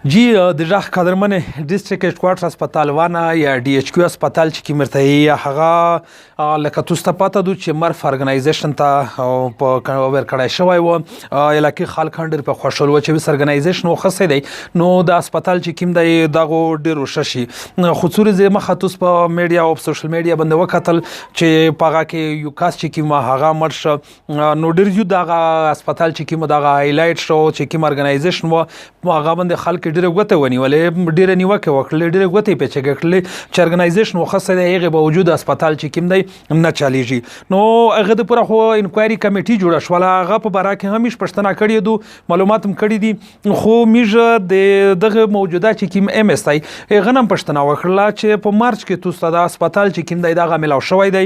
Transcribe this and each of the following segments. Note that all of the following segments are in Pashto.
جی د ژغ قدرمن ډیسټریکټ هډکوارټر اسپتال وانا یا ډي ایچ کیو اسپتال چې کی مرته هغه لکه تاسو پاته دو چې مرف ارګنایزیشن ته په ور کړای شوی و الکه خلک هندر په خوشحال و چې وس ارګنایزیشن وخصه دی نو د اسپتال چې کیم دی دغه ډیر وششي خصوصي زه مخاطوس په میډیا او سوشل میډیا باندې وکتل چې پاغه کې یو کاس چې کیم هغه مرش نو ډیر یو دغه اسپتال چې کیم دغه هایلایټ شو چې کیم ارګنایزیشن و هغه باندې خلک ډیره غوته ونیولې ډیره نیوکه وکړلې ډیره غوته پیچه کړلې چې ارګنایزیشن وخصه دی هغه باوجود اسپتال چې کوم دی نه چاليږي نو هغه د پوره خو انکوایري کمیټي جوړه شو هغه په باره کې همیش پښتنه کړی دو معلومات هم کړی دي خو میژه د دغه موجوده چې کوم ام اس آی هغه هم پښتنه وکړه چې په مارچ کې توسته د اسپتال چې کوم دی دغه ملاو شوی دی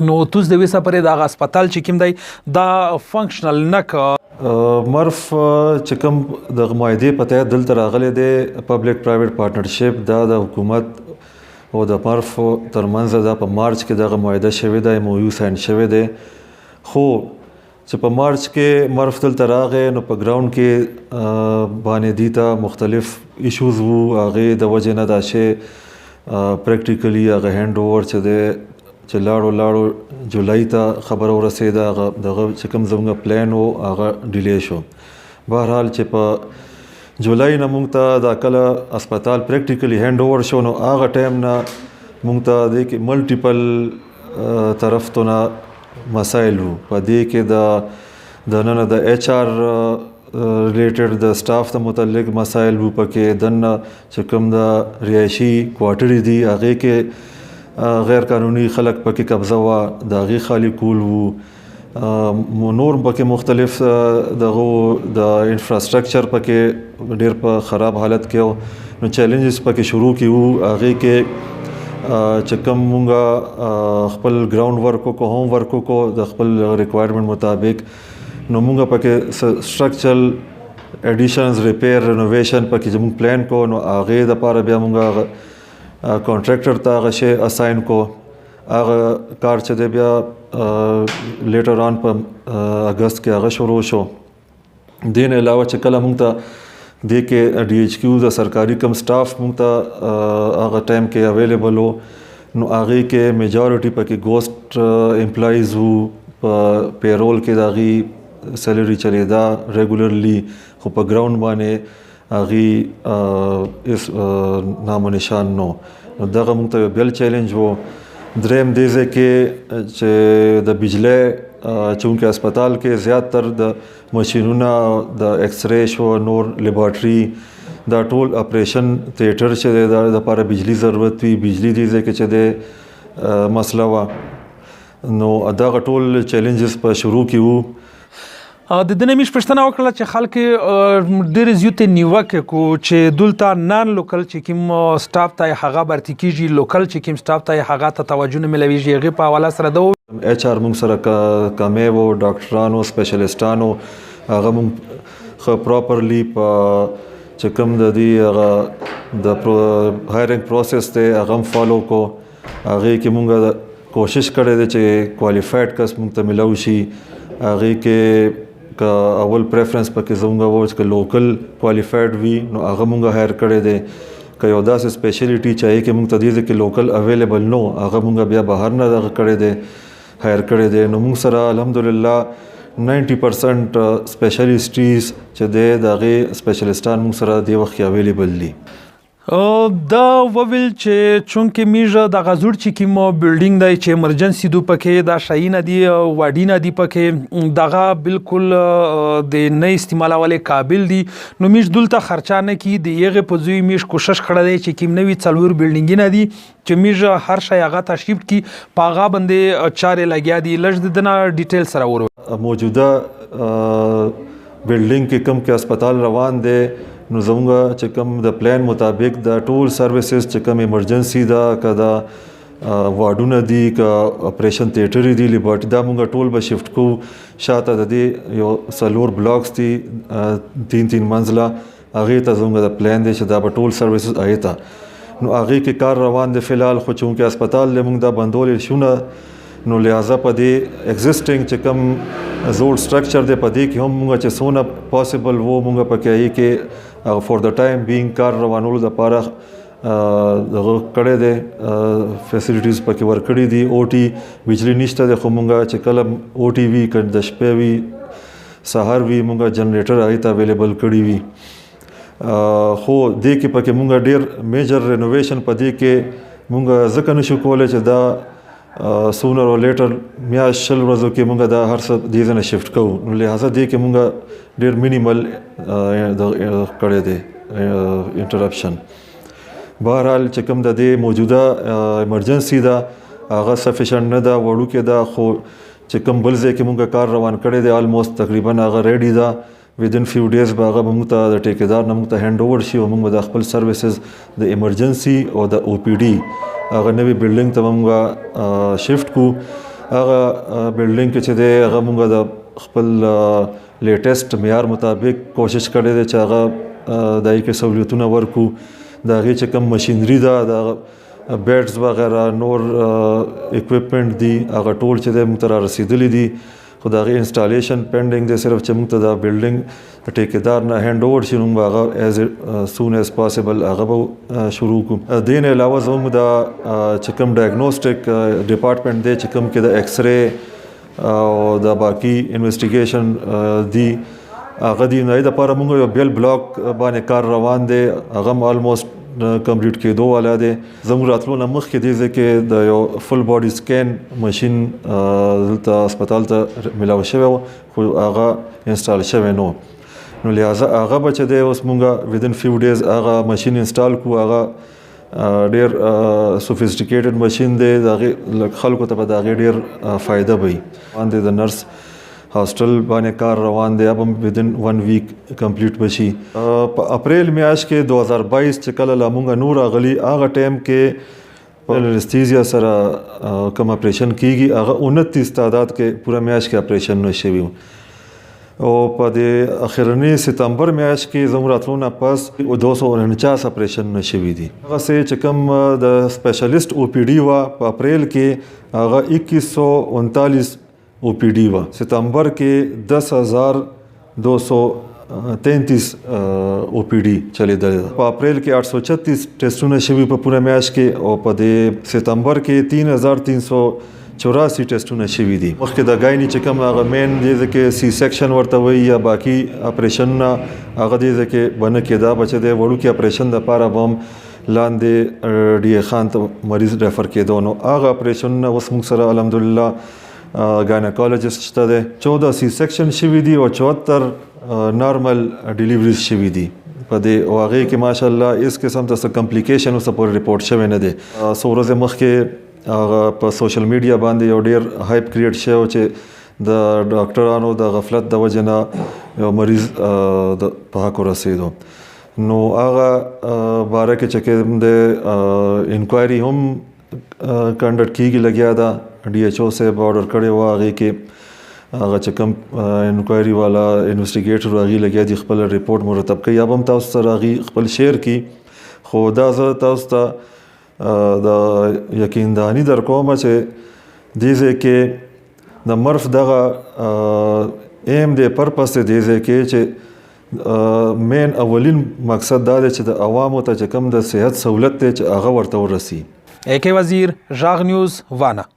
نو توس د وسه پرې د اسپتال چې کوم دی دا فنکشنل نک مرف چې کوم د معاهدې په تحت دلته راغلی دی پبلک پرایویټ پارټنرشپ دا د حکومت او د مرف ترمنځ دا په مارچ کې دغه معاهده شوې ده MOU ساين شوی دی خو چې په مارچ کې مرف دلته راغی نو په ګراوند کې باندې دي ته مختلف ایشوز وو هغه د وجه نه دا شی پریکټیکلی هغه هند اوور چې دی چې لاړو جولای ته خبر ورسېده دغه چې کوم زموږ پلان و هغه ډیلی شو بهرحال چې په جولای نه موږ ته دا کله اسپتال پریکټیکلی هند اوور شو نو هغه ټایم نه موږ ته د کې ملټیپل طرفتونه مسایل وو په دې کې د نن د ایچ آر ریلیټډ د سټاف ته متعلق مسایل وو پکې دنه چې کوم د رهایشي کوارټر دي هغه کې غیر قانوني خلک پکې قبضه وا د غي خالی کول وو نور پکې مختلف دغه د انفراستراکچر پکې ډیر په خراب حالت کې نو چیلنجز پکې شروع کیو هغه کې چې کوم مونږه خپل ګراوند ورک کو هوم ورک کو د خپل ریکوایرمنٹ مطابق نو مونږه پکې سټرکچرل اډیشنز ریپیر رینوویشن پکې چې مونږ پلان کو نو هغه د لپاره بیا مونږه کانټریکټر ته هغه شی اساین کو هغه کار چې دی بیا لیټر آن په اگست کې هغه شروع شو دین علاوه چې کله موږ ته د کې ډي ایچ کیو د سرکاري کم سټاف موږ ته هغه ټایم کې اویلیبل وو نو هغه کې میجورټي پکې ګوست امپلایز وو په پیرول کې دغه سیلری چلیدا ریګولرلی خو په ګراوند باندې هغه اس نام نشان نو دغه موږ ته بل چیلنج وو دریم دیزه کې چې د بجلی چونکه اسپتال کې زیاتر د ماشینونه د ایکس ری شو نور لیبارټري دا ټول اپریشن تھیټر چې د لپاره بجلی ضرورت وي بجلی دیزه کې چې د مسله وا نو دغه ټول چیلنجز په شروع کې وو د دنه میش پښتنه وکړه چې خلک ډېر زیات نیوکه کو چې دلته نان لوکل چې کوم سټاف ته هغه برتی کیږي لوکل چې کوم سټاف ته هغه ته توجه نه ملويږي هغه په حواله سره دو ایچ آر موږ سره کمې وو ډاکټرانو سپیشلیستانو هغه موږ خو پراپرلی په چې کوم د دې هغه د هایرینګ پروسس ته هغه فالو کو هغه کې موږ کوشش کړې چې کوالیفاید کس موږ ته ملو شي هغه کې که اول پریفرنس پکې زموږ وو چې لوکل کوالیفاید وي نو هغه مونږه هایر کړی دی که یو داسې سپیشلیټي چاهي کې مونږ ته دې کې لوکل اویلیبل نو هغه مونږه بیا بهر نه دغه کړی دی هایر کړی دی نو مونږ سره الحمدلله 90% سپیشلیسټیز چې دی دغه سپیشلیستان مونږ سره دی وخت اویلیبل دي دا وویل چې چونکه میژه د غزور چې کوم بلډینګ دی چې ایمرجنسي دو پکې دا شاینه دی واډینه دی پکې دغه بالکل د نه استعمالولې قابل دي نو میژ دلته خرچه نه کی دی یغه په زوی میژ کوشش کړی دی چې کوم نوی څلور بلډینګ نه دي چې میژه هر شی هغه ته شیفت کی پاغه باندې چارې لګیا دي لږ دنه ډیټیل سره ورو موجوده بلډینګ کې کوم کې اسپتال روان دی نو زموږ چې کوم د پلان مطابق د ټول سرویسز چې کوم ایمرجنسي دا کدا واډونه دي که اپریشن تھیټر دي لیبارټي دا موږ ټول به شفت کو شاته د دې یو سلور بلاکس دي 3 منزله هغه ته زموږ د پلان دی چې دا به ټول سرویسز آیتا نو هغه کې کار روان دی فلحال خو چونکه اسپتال له موږ دا بندول شونه نو لہذا په دې ایگزیسټینګ چې کوم زوړ سټرکچر دی په دې کې هم موږ چې سونه پاسبل وو موږ پکې کې فور د ټایم بینګ کار روانولو لپاره دغه کړی دی فیسیلیټیز پکې ورکړي دي. او ټي بجلی نشته دی خو مونږ چې کله او ټي وي که د شپې وي سهار وي مونږ جنریټر هغې ته اویلیبل کړي وي. خو دې کې پکې مونږ ډېر میجر رینوویشن په دې کې مونږ ځکه نشو کولی چې دا سونر او لیټر میاشت 20 ورځو کې مونږ دا هر څه دې ځای نه شفټ کوو. نو لهذا دې کې مونږ ډېر مینیمل کړی دی انټرپشن. بهرحال چې کوم د دې موجوده ایمرجنسي ده هغه سفیشنټ نه ده، وړوکې ده، خو چې کوم بل ځای کې مونږ کار روان کړی دی آلموست تقریبا هغه ریډي ده. ودین فیو ډیز به هغه مونږ ته د ټیکیدار نه مونږ ته هینډ اوور شي او مونږ د خپل سروسز د ایمرجنسي او د او پی ډي هغه نوی بلډینګ ته مونږ شفټ کو. هغه بلډینګ کې چې دی هغه مونږ د خپل لیټیسټ معیار مطابق کوشش کړی دی چې هغه دای کې سہولیتونه ورکو. د هغې چې کوم مشینری ده د بیډز وغیره نور اکوپمنټ دي هغه ټول چې دی مونږ ته را رسېدلي دي، خو د هغې انسټالیشن پینډینګ دی. صرف چې مونږ ته دا بلډینګ د ټیکیدار نه هینډ اوور شي نو موږ هغه ایز سون ایز پاسبل هغه به شروع کړو. دې نه علاوه زموږ د چې کوم ډایګنوسټک ډپارټمنټ دی چې کوم کې د ایکس رے او د باقي انویسټیګیشن دي هغه دي نو دپاره مونږ یو بیل بلاک باندې کار روان دی، هغه هم آلموست کمپلیټ کېدو والا دی. زموږ راتلو نه مخکې دې ځای کې د یو فل باډي سکین مشین دلته هسپتال ته میلاو شوی و خو هغه انسټال شوی نو. نو لهذا هغه به چې دی اوس مونږ ودین فیو ډیز هغه مشین انسټال کړو. هغه ډېر سوفیسټیکیټډ مشین دی، د هغې خلکو ته به د هغې ډېر فایده به وي. باندې د نرس هاسټل باندې کار روان دی، اب هم ودین 1 ویک کمپلیټ بشي. په اپریل میاشت کې 2022 چې کله لا مونږ نور راغلي هغه ټایم کې په انستیزیا سره کوم اپریشن کیږي هغه 29 تعداد کې پوره میاشت کې اپریشن نه شوي. او په دې اخرنی ستمبر میاشت کې زموږ راتلو نه پس 249 اپریشن نه شوي دي. هغه څه چې کوم د سپیشلیسټ او پی ډي وه په اپریل کې هغه 2139 او پی ډي وه. ستمبر کې 10,233 او پی ډي چلیدلی ده. په اپریل کې 836 ټیسټونه شوي په پوره میاشت کې او په دې ستمبر کې 3,384 ټیسټونه شوي دي. مخکې د ګایني چې کوم هغه مین دې کې سی سیکشن ورته وایي یا باقي اپریشنونه هغه دې کې به نه کېده. بچه دی وړوکي اپریشن دپاره به هم لاندې ډي اے خان ته مریض ریفر کېدو. نو هغه اپریشنونه اوس موږ سره الحمدلله ګاینیکالوجسټ شته دی. 14 سی سیکشن شوي دي او 74 نارمل ډیلیوریز شوي دي په دې او هغې کې ماشاءالله هېڅ قسم ته څه کمپلیکیشن اوسه پورې رپورټ شوی نه دی. څو ورځې مخکې هغه په سوشل میډیا باندې یو ډېر هایپ کریټ شوی چې د ډاکټرانو د غفلت د وجې نه یو مریض په حق ورسېدو. نو هغه باره کې چې کوم د انکوایري هم کنډکټ کېږي لګیا ده. ډي ایچ او صاحب آرډر کړی و هغې کې هغه چې کوم انکوایري والا انویسټیګیټر هغې لګیا دي خپل ریپورټ مرتب کوي. یا به هم تاسو سره هغې خپل شیر کړي. خو دا زه تاسو ته د یقین دهاني در کومه چې دې ځای کې د مرف دغه ایم دی پرپس دی دې ځای کې چې مین اولین مقصد دا دی چې د عوامو ته چې کوم د صحت سہولت دی چې هغه ورته ورسي. AK وزیر، ژغ نیوز، وانه.